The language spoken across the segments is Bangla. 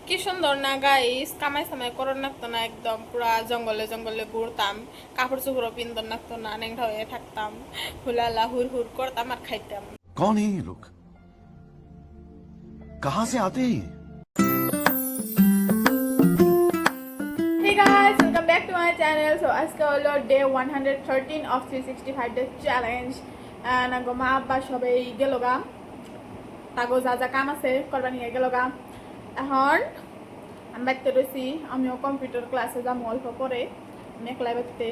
কি সুন্দর না গাইস, কামাই সামাই করার লাগতো না, একদম পুরা জঙ্গলে জঙ্গলে ঘুরতাম, কাপড় চোপড় পিন্দর লাগতো না, ন্যাংটা হয়ে থাকতাম, হুলালা হুর হুর করতাম আর খাইতাম। कौन है ये लोग? कहां से आते हैं ये? Hey guys, welcome back to my channel. So আজকে হলো day 113 of 365 days challenge. And গো মা আব্বা সবাই গেল গা, তাগো যা যা কাম আছে করবা নিয়ে গেল গা। এখন আমি বাড়িতে রয়েছি, আমিও কম্পিউটার ক্লাসে যাবো অল্প পরে, আমি একলাই বাড়িতে।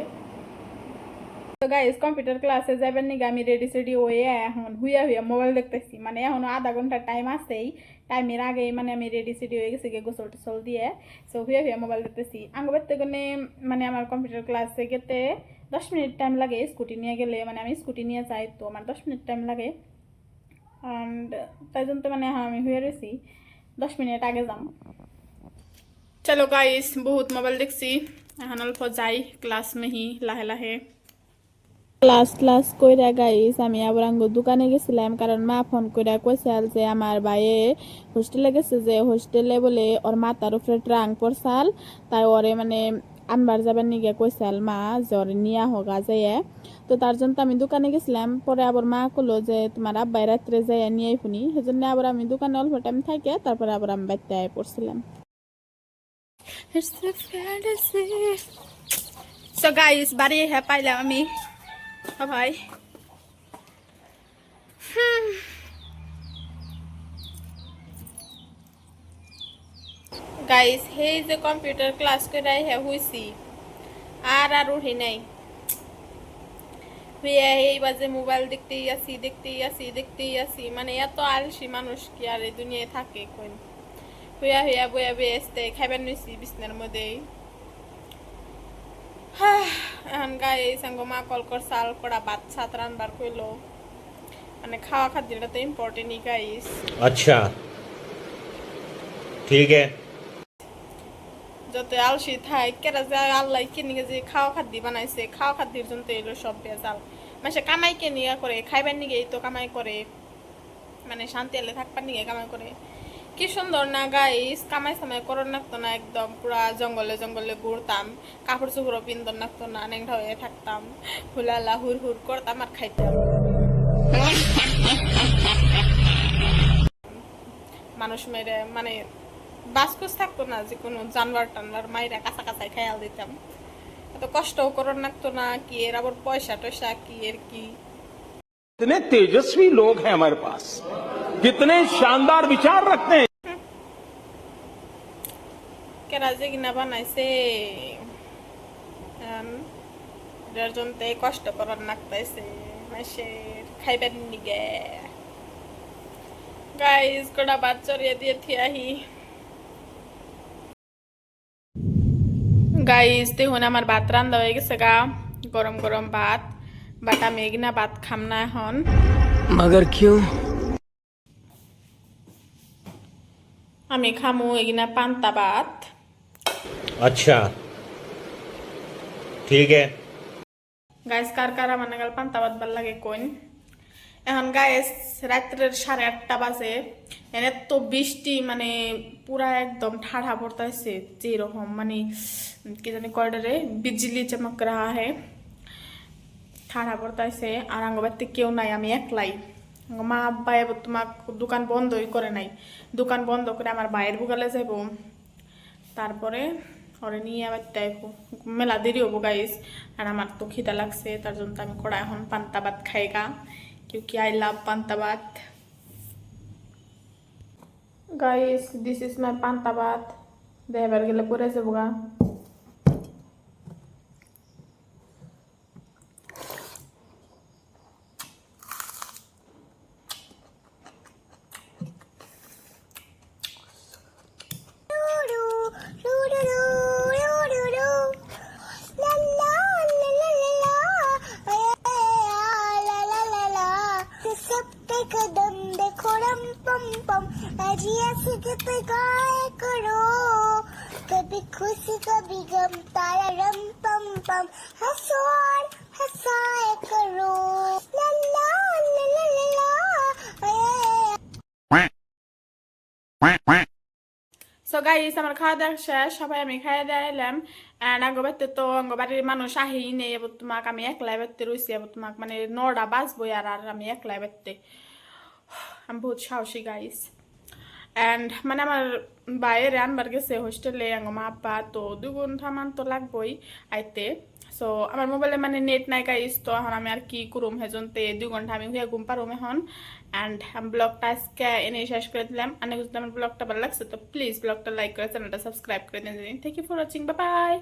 তো গাইস কম্পিউটার ক্লাসে যাবেন নাকি আমি রেডি সেডি হয়ে এখন হুইয়া হুইয়া মোবাইল দেখতেছি, মানে এখনো আধা ঘন্টা টাইম আছেই, টাইমের আগেই মানে আমি রেডি সেডি হয়ে গেছি গোসল টোসল দিয়ে। সো হুইয়া হুইয়া মোবাইল দেখতেছি। আঙ্গ বাড়তে গেলে মানে আমার কম্পিউটার ক্লাসে গেতে 10 মিনিট টাইম লাগে, স্কুটি নিয়ে গেলে, মানে আমি স্কুটি নিয়ে যাই তো আমার 10 মিনিট টাইম লাগে। অ্যান্ড তাই জন্য তো মানে আমি হুয়ে রয়েছি, 10 মিনিট আগে যাম। চলো গাইস, বহুত মোবাইল দেখছি, এখন অল্প যাই ক্লাস মেহি লাহে লাহে। ক্লাস ক্লাস কইরা গাইস আমি আবার আঙ্গুর দোকানে গেছিলাম, কারণ মা ফোন কইরা কইসাল যে আমার ভাইয়ে হোস্টেলে গেছে, যে হোস্টেলে বলে ওর মাথার উপরে ট্রাং পড়ছাল, তাই ওরে মানে আনবার যাবার নিগে কইসাল মা যে ওরে নিয়া হোগা যাইয়ে। তো তার জন্য আমি দোকানে গেছিলাম, পরে আবার মা কইলো যে তোমার আব্বাই রাত্রে যাইয়া নিয়ে শুনি, সেজন্য আবার আমি দোকানে অল্প টাইম থাকে, তারপরে আবার আমি বাড়িতে আয় পড়ছিলাম। সো গাইস বাড়ি হ্যাঁ পাইলাম আমি ভাই। গাইস হেই যে কম্পিউটার ক্লাস করে হ্যাঁ হইছি, আর উঠি নাই, হইয়া এই বাজে মোবাইল দেখতেই আসি, মানে এত আলসি মানুষ কি আর এই দুনিয়ায় থাকে কোন। হইয়া হইয়া বইয়া বেসতে খাইবার নিছি বিছনার মধ্যে। এখন গাইস আঙ্গ মা কল কর সাল করা ভাত সাত রানবার কইলো, মানে খাওয়া খাদ্যটা তো ইম্পর্টেন্টই গাইস। अच्छा ठीक है। যত আলসি থাই কেরা যায় আল্লাহ কিনে যে খাওয়া খাদ্য বানাইছে, খাওয়া খাদ্যের জন্য তো এলো সব বেজাল। মানে কামাই কে নিয়ে করে, খাইবার নিগে তো কামাই করে, মানে শান্তি এলে থাকবার নিগে কামাই করে। কি সুন্দর না গাইস, কামাই সামাই করার লাগতো না, একদম পুরা জঙ্গলে জঙ্গলে ঘুরতাম, কাপড় চোপড় পিন্দর লাগতো না, ন্যাংটা হয়ে থাকতাম, হুলালা হুর হুর করতাম আর খাইতাম। মানুষ মেরে মানে বাসকুস থাকতো না, যে কোনো জানবার টানবার মাইরা কাঁচা কাঁচাই খেয়াল দিতাম, এত কষ্টও করার লাগতো না, কি এর আবার পয়সা টয়সা কি এর কি। कितने तेजस्वी लोग हैं हमारे पास, कितने शानदार विचार रखते हैं। কেরা যে কিনা বানাইছে, এটার জন্য কষ্ট করার লাগতেছে মাসের খাইবার নিগে। গাইস কটা ভাত চড়িয়ে দিয়ে থিয়াহি। গাইস দেখুন আমার ভাত রান্না হয়ে গেছে গা, গরম গরম ভাত, বাট আমি এগিনা ভাত খাম না এখন। मगर क्यों? আমি খামু এগিনা পান্তা ভাত। अच्छा ठीक है। গাইস কার কার মানে গেল পান্তা ভাত ভাল লাগে কোন। এখন গাইস রাত্রের 8:30 বাজে, এনে তো বৃষ্টি মানে পুরা একদম ঠাড়া পড়তেছে, যেরকম মানে কি জানি কয়ডারে বিজলি চমক রাহা হে, ঠাড়া পড়তেছে। আর আঙ্গবাড়িতে কেউ নাই, আমি একলাই। মা আব্বা এবার তোমার দোকান বন্ধই করে নাই, দোকান বন্ধ করে আমার ভাইয়ের বুগালে যাইব, তারপরে ওরে নিয়ে আবার দেখব, মেলা দেরি হবো গাইস। আর আমার তো খিদা লাগছে, তার জন্য আমি কড়া এখন পান্তা ভাত খাইগা, क्योंकि I love পান্তা ভাত। গাইস দিস ইজ মাই পান্তা ভাত, দেবার গেলে পরে যাবো গা। कदम देखो रम पम पम, अजिया सिगत गाय करो, कभी खुशी कभी गम, तारा रम पम पम, हंसो और हंसाए करो, ला ला ला ला ला ला। সো সো গাইস আমার খাওয়া দাওয়া শেষ, সবাই আমি খাইয়ে দিয়ে এলাম। অ্যান্ড আগবাড়িতে তো আগবাড়ির মানুষ আহেই নেই, এবার তোমাকে আমি একলাই বাড়তে রয়েছি, এবার তোমাকে মানে 9টা বাজবো আর আমি একলাই বাড়তে। আমি বহুত সাহসী গাইস। অ্যান্ড মানে আমার বাইরে আনবার গেছে হোস্টেলে মা আব্বা, তো 2 ঘন্টা মান তো লাগবোই আইতে। সো আমার মোবাইলে মানে নেট নাই গাইস, তো এখন আমি আর কি করুম, হেজনতে 2 ঘন্টা আমি হয়ে ঘুম পারুম এখন। অ্যান্ড আমি ব্লগটা আজকে এনে শেষ করে দিলাম। আর যদি আমার ব্লগটা ভালো লাগছে তো প্লিজ ব্লগটা লাইক করে চ্যানেলটা সাবস্ক্রাইব করে দিন। Thank you for watching, bye by.